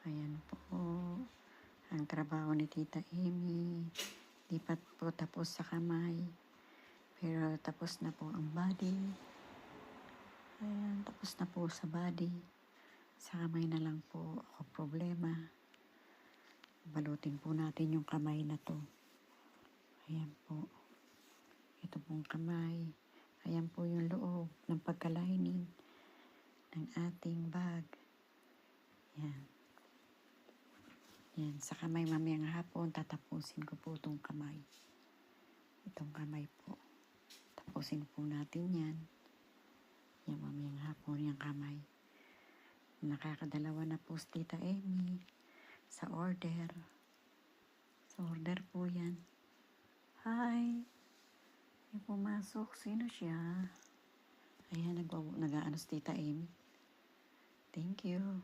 Ayan po ang trabaho ni Tita Amy. Di pa po tapos sa kamay. Pero tapos na po ang body. Ayan, tapos na po sa body. Sa kamay na lang po ako problema. Balutin po natin yung kamay na to. Ayan po. Ito pong kamay. Ayan po yung loob ng pagka-lining ng ating bag. Yan. Yan. Sa kamay mamayang hapon, tatapusin ko po itong kamay. Itong kamay po. Tapusin po natin yan. Yan mamayang hapon yung kamay. Nakakadalawa na po si Tita Amy sa order. Sa order po yan. Hi! May pumasok. Sino siya? Ayan, nag-aano si Tita Amy. Thank you.